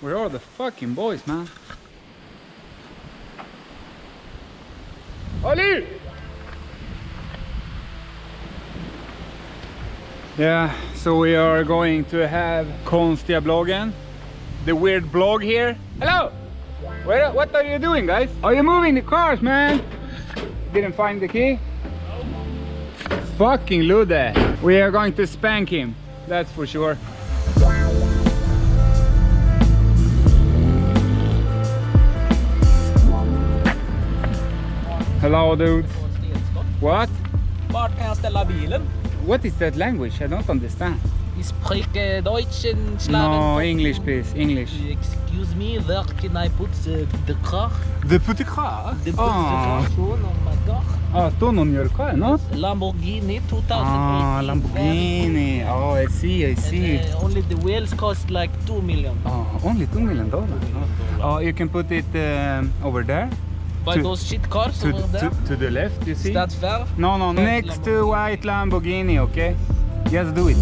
Where are the fucking boys, man? Ali! Yeah, so we are going to have Konstiga Bloggen, the weird blog here. Hello! What are you doing, guys? Are you moving the cars, man? Didn't find the key? Fucking Ludde. We are going to spank him, that's for sure. Hello, dudes. What? Vart kan jag ställa bilen? What is that language? I don't understand. Ich spreche Deutsch in No, English, please. English. Excuse me, where can I put the car? The put the car? The car on my car. Ah, stone on your car, no? Lamborghini 2018. Ah, Lamborghini. Oh, I see. And, only the wheels cost like $2 million. Oh, only $2 million. Oh, you can put it over there. By those shit cars over there? To the left, you see? Is that fair? No. Next to white Lamborghini, okay? Just do it.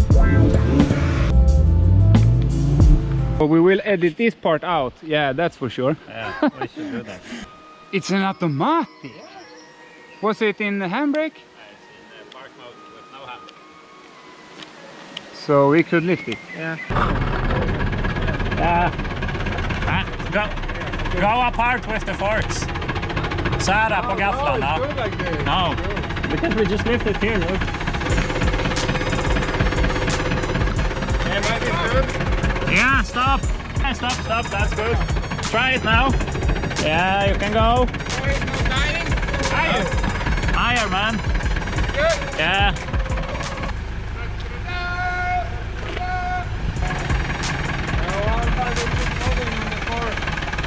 But we will edit this part out. Yeah, that's for sure. Yeah, we should do that. It's an automatic. Was it in the handbrake? It's in park mode with no hand. So we could lift it. Yeah. Go apart with the forks. Sära på gafflarna. No, because we just lift it here, look. Yeah, stop. Stop, that's good. Try it now. Yeah, you can go. Higher, man. Good. Yeah.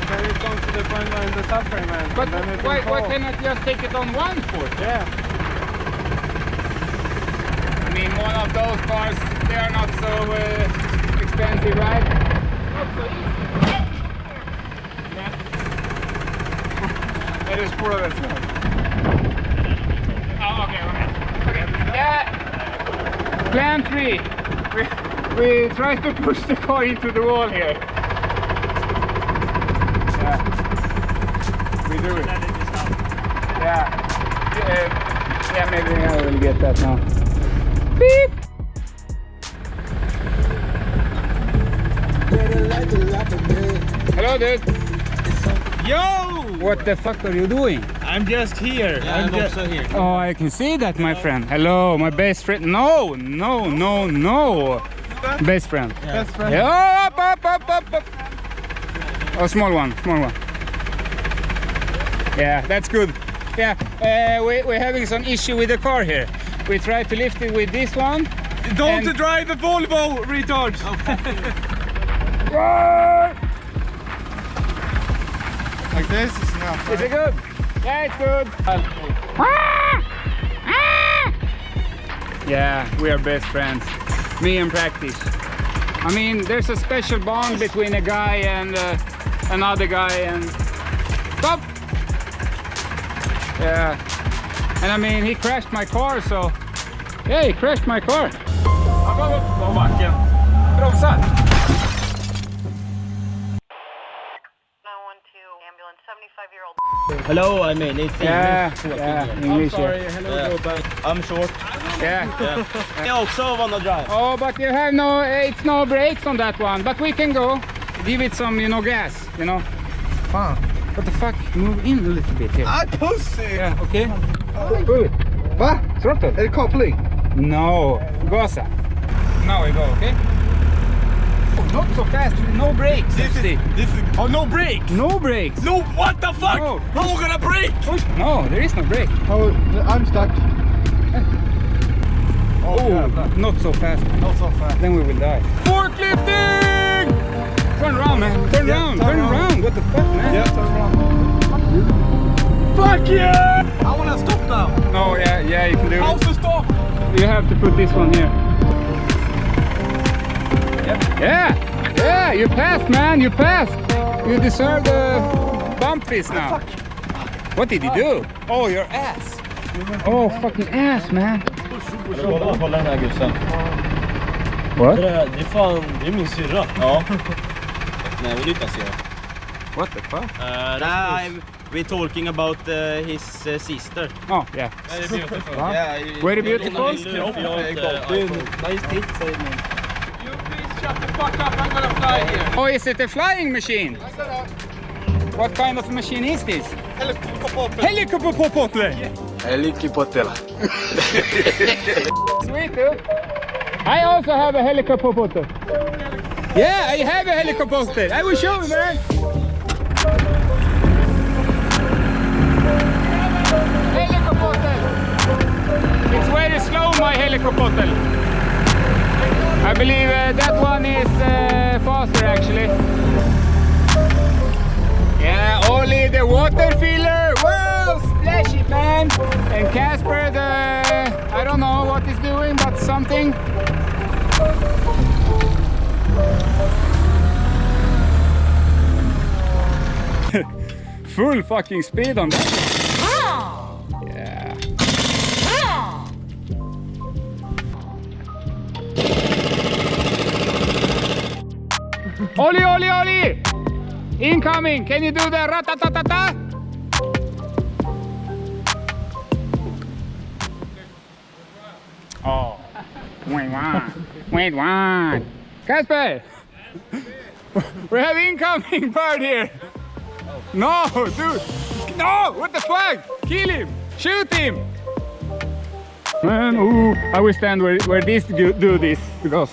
Then it comes to the point where the subframe ends. But why cannot just take it on one foot? Yeah. I mean, one of those cars, they are not so expensive, right? Not so easy. Yeah. That is poor of it. Oh, okay. Yeah. Plan 3. We try to push the car into the wall here. Yeah. We do it. Yeah, maybe I will get that now. Beep! Hello, dude. Yo! What the fuck are you doing? I'm just here. Yeah, I'm also here. Oh, I can see that, my friend. Hello, my best friend. No. Best friend. Yeah. Best friend. Yeah, up. Oh, small one. Yeah, that's good. Yeah, we're having some issue with the car here. We tried to lift it with this one. Don't drive the Volvo, retards! Like this is enough. Is it good? Yeah, it's good. Yeah, we are best friends. Me and PRAKTISH. I mean, there's a special bond between a guy and another guy and... Stop! Yeah. And I mean, he crashed my car, so... Yeah, he crashed my car. Han gav upp på backen. Bromsar. 912 ambulance, 75-year-old. Hello, I mean, it's Yeah, English. Sorry, hello, but I'm short. Yeah. I also wanna drive. Oh, but you have it's no brakes on that one. But we can go. Give it some, gas, fan. What the fuck? Move in a little bit here. I pussy! Yeah, okay. Pull it. Va? Throttle. Är det koppling? No. Gasa. Now we go, okay? Oh, not so fast. No brakes. This is... Oh, no brakes! No brakes. No, what the fuck? No. How are we gonna brake? No, there is no brake. Oh, I'm stuck. Oh, not so fast. Not so fast. Then we will die. Forklifting! Turn around, man. Turn around. What the fuck, man? Yeah, turn around. Fuck yeah! I wanna stop now. No, yeah, you can do How's it. the stop? You have to put this one here. Yep. Yeah, you passed, man. You passed. You deserve the bump fist now. What did you do? Oh, your ass. Oh, fucking ass, man. Kolla den här gussen. What? Det är fan, det är min syrra. Ja. What the fuck? We're talking about his sister. Oh, yeah. Very beautiful. Yeah, Very beautiful. Nice tits, säger man. You please shut the fuck up, I'm gonna fly here. Oh, is it a flying machine? What kind of machine is this? Helikopter. Sweet, dude. I also have a helicopter. Yeah, I have a helicopter. I will show you, man. Helicopter. It's very slow, my helicopter. I believe that one is faster, actually. Yeah, only the water filler. Whoa, splashy, man. And Casper, I don't know what he's doing, but something. Full fucking speed on that. Yeah. Ollie, Ollie, Ollie! Incoming! Can you do the ratatatata? Oh, wait one. Casper! We have incoming bird here! No, dude! No! What the fuck? Kill him! Shoot him! Man, ooh, I will stand where this do this because.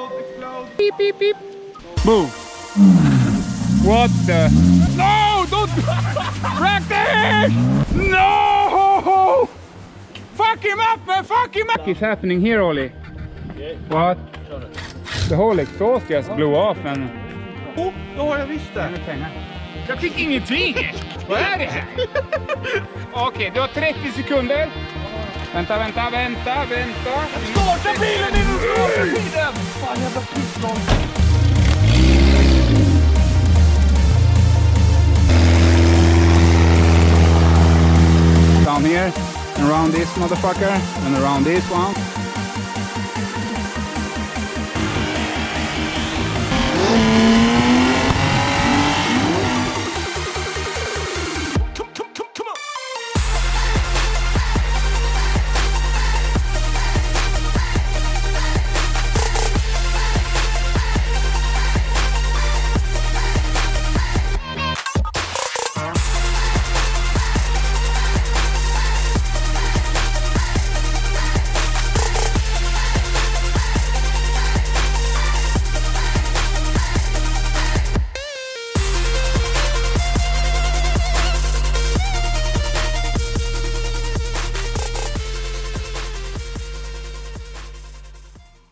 Explode. Beep, beep, beep. Boom. What the? No! Don't! Practice! No! Fuck him up, man! Fuck him up! What is happening here, Ollie? What? The whole exhaust just blew off and... Oh, då har jag visst det. Jag fick ingenting! Vad är det här? Okej, du har 30 sekunder. Vänta. Starta bilen innan du startar tiden! Fan, jävla pisslång. Down here, and around this motherfucker, and around this one.